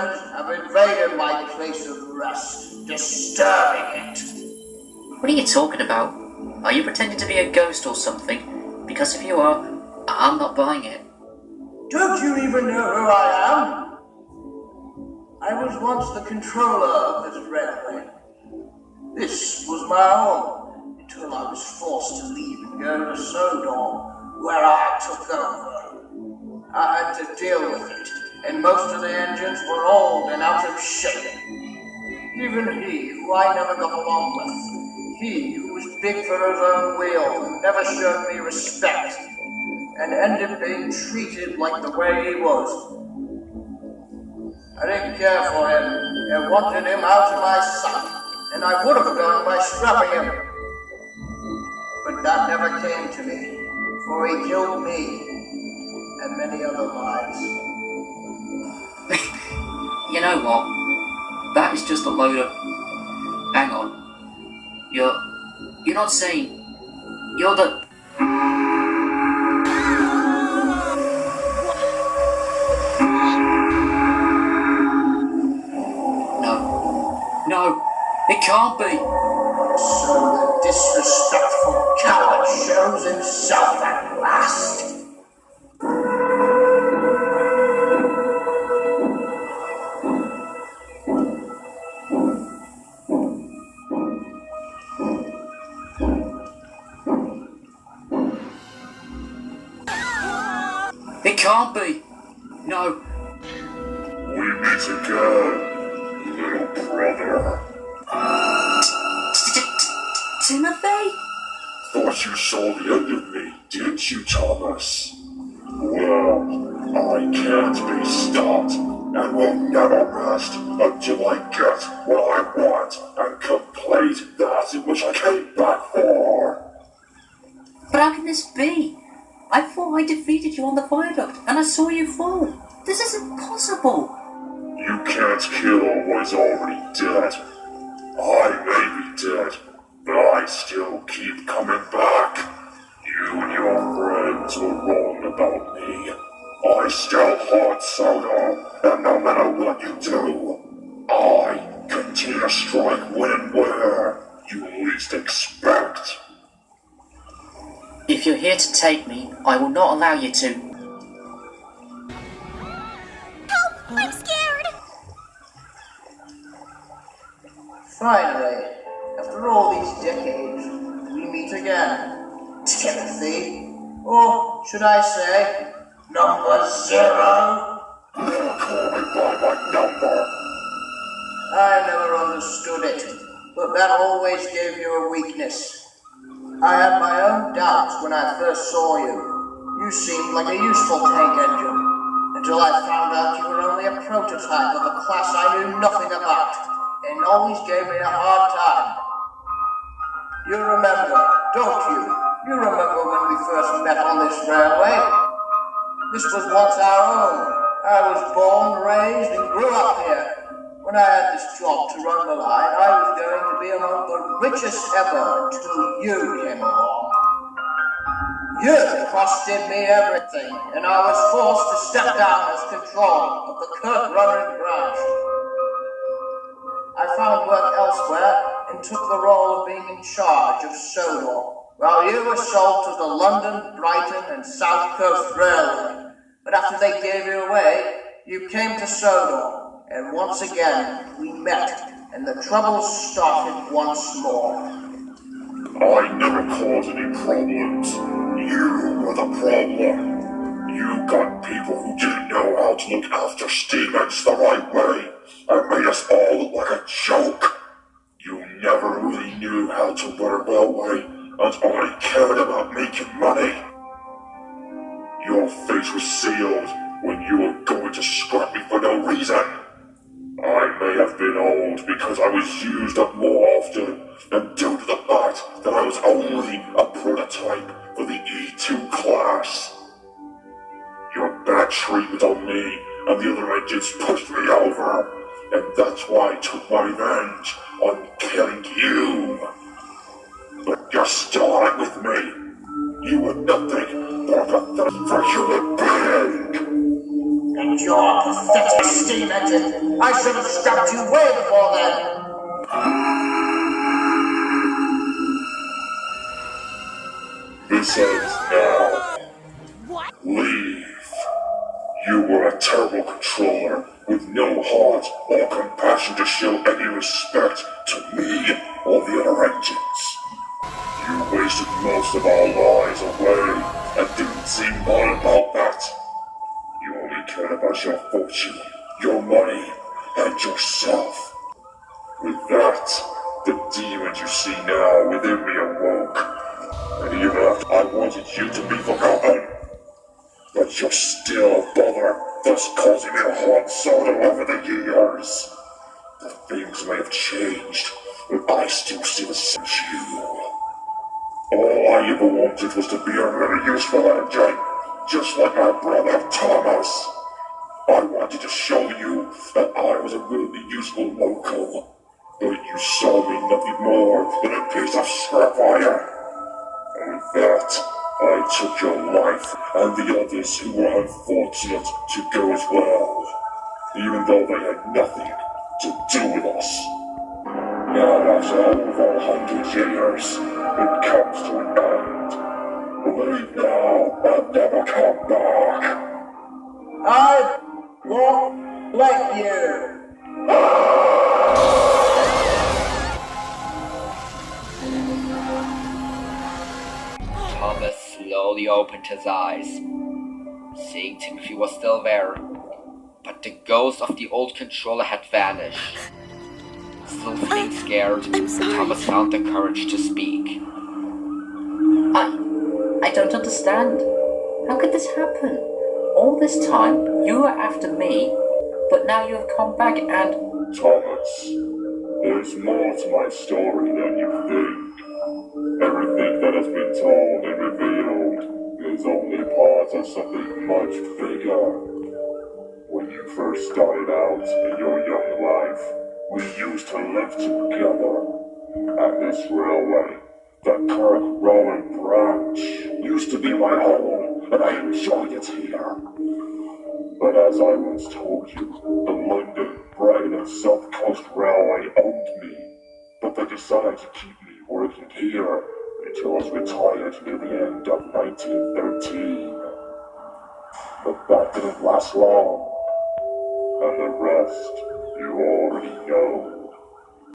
engines have invaded my place of rest, disturbing it. What are you talking about? Are you pretending to be a ghost or something? Because if you are, I'm not buying it. Don't you even know who I am? I was once the controller of this railway. This was my home, until I was forced to leave and go to Sodor, where I took over. I had to deal with it, and most of the engines were old and out of shape. Even he, who I never got along with, he who was big for his own wheel, never showed me respect, and ended up being treated like the way he was. I didn't care for him, and wanted him out of my sight, and I would have done by scrapping him. But that never came to me, for he killed me, and many other lives. You know what? That is just a load of... Hang on. You're not saying... You're the... No, it can't be. So the disrespectful coward shows himself at last. It can't be. No. We meet again, little brother. Timothy? Thought you saw the end of me, didn't you, Thomas? Well, I can't be stopped, and will never rest until I get what I want and complete that in which I came back for. But how can this be? I thought I defeated you on the viaduct, and I saw you fall. This isn't possible. You can't kill what is already dead. I may be dead, but I still keep coming back. You and your friends were wrong about me. I still haunt Soda, and no matter what you do, I continue to strike when and where you least expect. If you're here to take me, I will not allow you to. Help! I'm scared! Finally, after all these decades, we meet again. Timothy, or should I say, number 0? Call me by my number. I never understood it, but that always gave you a weakness. I had my own doubts when I first saw you. You seemed like a useful tank engine, until I found out you were only a prototype of a class I knew nothing about, and always gave me a hard time. You remember, don't you? You remember when we first met on this railway? This was once our own. I was born, raised, and grew up here. When I had this job to run the line, I was going to be among the richest ever until you came along. You costed me everything, and I was forced to step down as control of the Kurt Running branch. I found work elsewhere and took the role of being in charge of Sodor, while you were sold to the London, Brighton, and South Coast Railway. But after they gave you away, you came to Sodor. And once again, we met, and the troubles started once more. I never caused any problems. You were the problem. You got people who didn't know how to look after steamers the right way, and made us all look like a joke. You never really knew how to run a railway, and only cared about making money. Your fate was sealed when you were going to scrap me for no reason. I may have been old because I was used up more often, and due to the fact that I was only a prototype for the E2 class. Your bad treatment on me and the other engines pushed me over, and that's why I took my revenge on killing you. But you're still on it with me. You were nothing but a pathetic for human being. And your pathetic steam engine! I should have scrapped you way before then! This ends now. What? Leave. You were a terrible controller with no heart or compassion to show any respect to me or the other engines. You wasted most of our lives away and didn't seem bothered about that. You only cared about your fortune, your money, and yourself. With that, the demons you see now within me awoke. And even after I wanted you to be forgotten, but you're still a bother, thus causing me to haunt sorrow over the years. The things may have changed, but I still see the same you. All I ever wanted was to be a really useful engine, just like my brother Thomas. I wanted to show you that I was a really useful local, but you saw me nothing more than a piece of scrap wire. And with that, I took your life and the others who were unfortunate to go as well, even though they had nothing to do with us. Now after over 100 years, it comes to an end. Leave now and never come back. I won't let you! Thomas slowly opened his eyes, seeing Timothy was still there, but the ghost of the old controller had vanished. Still feeling scared, I'm sorry. Thomas found the courage to speak. I don't understand. How could this happen? All this time, you were after me, but now you have come back and... Thomas, there's more to my story than you think. Everything that has been told and revealed is only part of something much bigger. When you first started out in your young life, we used to live together. And this railway, the Kirk Rowan branch, used to be my home, and I enjoyed it here. But as I once told you, the London, Brighton and South Coast Railway owned me. But they decided to keep me working here until I was retired near the end of 1913. But that didn't last long. And the rest, you already know.